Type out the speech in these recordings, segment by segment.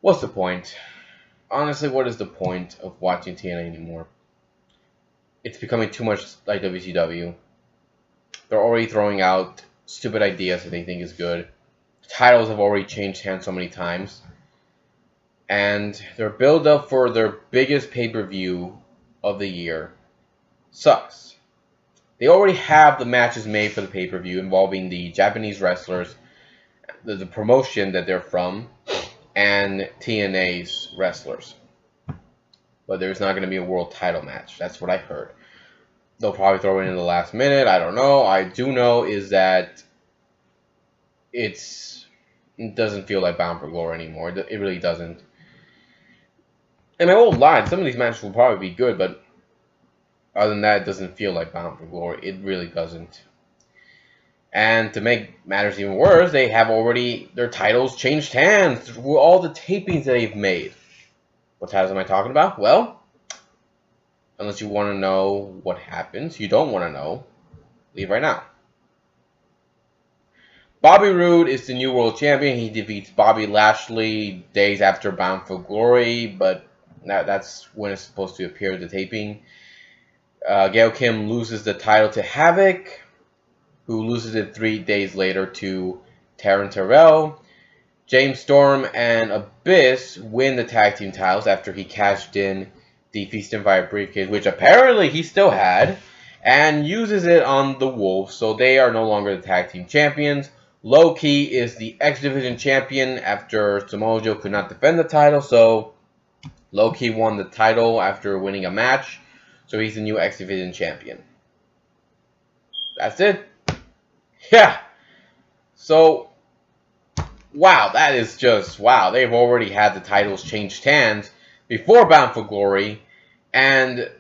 What's the point? Honestly, what is the point of watching TNA anymore? It's becoming too much like WCW. They're already throwing out stupid ideas that they think is good. Titles have already changed hands so many times. And their build up for their biggest pay-per-view of the year sucks. They already have the matches made for the pay-per-view involving the Japanese wrestlers, the promotion that they're from, and TNA's wrestlers. But there's not going to be a world title match. That's what I heard. They'll probably throw it in the last minute. I don't know. I do know is that it doesn't feel like Bound for Glory anymore. It really doesn't. And I won't lie. Some of these matches will probably be good, but other than that, it doesn't feel like Bound for Glory. It really doesn't. And to make matters even worse, they have already, their titles changed hands through all the tapings that they've made. What titles am I talking about? Well, unless you want to know what happens, you don't want to know, leave right now. Bobby Roode is the new world champion. He defeats Bobby Lashley days after Bound for Glory, but that's when it's supposed to appear, the taping. Gail Kim loses the title to Havoc, who loses it 3 days later to Taryn Terrell. James Storm and Abyss win the tag team titles after he cashed in the Feast and Fire briefcase, which apparently he still had, and uses it on the Wolves, so they are no longer the tag team champions. Low Key is the X Division champion after Samoa Joe could not defend the title, so Low Key won the title after winning a match, so he's the new X Division champion. That's it. Yeah. So, wow, that is just, wow. They've already had the titles changed hands before Bound for Glory, and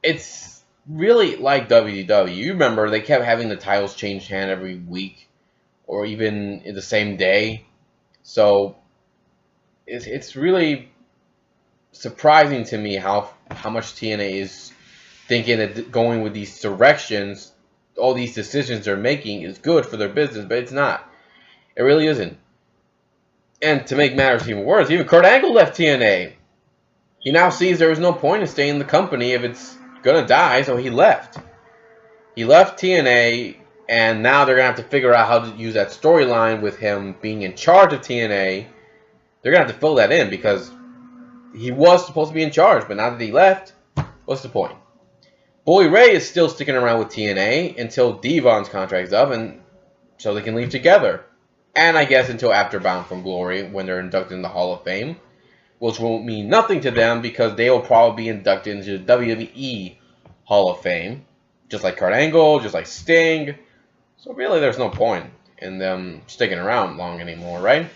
it's really like WCW. You remember, they kept having the titles changed hand every week, or even in the same day. So, it's really surprising to me how much TNA is thinking that going with these directions, all these decisions they're making is good for their business, but it's not. It really isn't. And to make matters even worse, even Kurt Angle left TNA. He now sees there is no point in staying in the company if it's gonna die, so he left. He left TNA, and now they're gonna have to figure out how to use that storyline with him being in charge of TNA. They're gonna have to fill that in because he was supposed to be in charge, but now that he left, what's the point? Bully Ray is still sticking around with TNA until Devon's contract's up, and so they can leave together. And I guess until after Bound for Glory, when they're inducted in the Hall of Fame, which won't mean nothing to them because they will probably be inducted into the WWE Hall of Fame, just like Kurt Angle, just like Sting. So really, there's no point in them sticking around long anymore, right?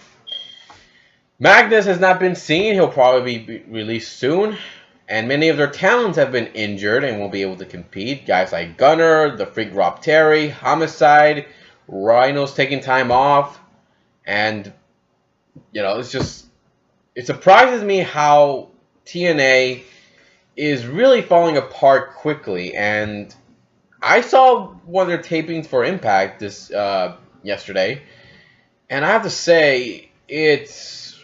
Magnus has not been seen. He'll probably be released soon. And many of their talents have been injured and won't be able to compete. Guys like Gunner, the Freak Rob Terry, Homicide, Rhino's taking time off. And, you know, it surprises me how TNA is really falling apart quickly. And I saw one of their tapings for Impact this yesterday. And I have to say, it's,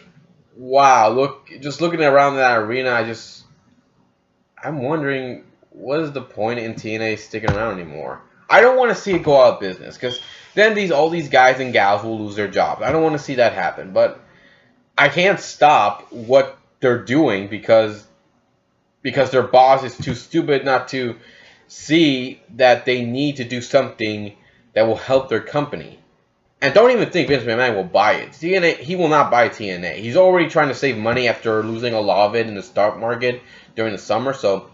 wow, just looking around that arena, I'm wondering, what is the point in TNA sticking around anymore? I don't want to see it go out of business, because then all these guys and gals will lose their jobs. I don't want to see that happen, but I can't stop what they're doing because their boss is too stupid not to see that they need to do something that will help their company. And don't even think Vince McMahon will buy it. TNA, he will not buy TNA. He's already trying to save money after losing a lot of it in the stock market during the summer. So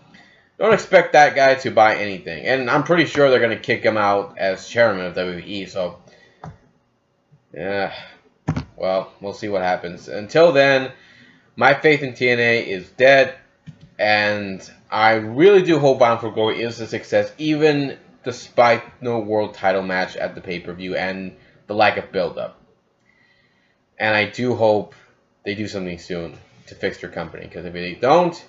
don't expect that guy to buy anything. And I'm pretty sure they're going to kick him out as chairman of WWE. So, yeah, well, we'll see what happens. Until then, my faith in TNA is dead. And I really do hope Bound for Glory is a success, even despite no world title match at the pay-per-view and the lack of build-up. And I do hope they do something soon to fix their company, because if they don't,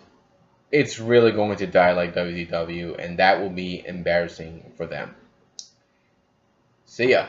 it's really going to die like WCW, and that will be embarrassing for them. See ya.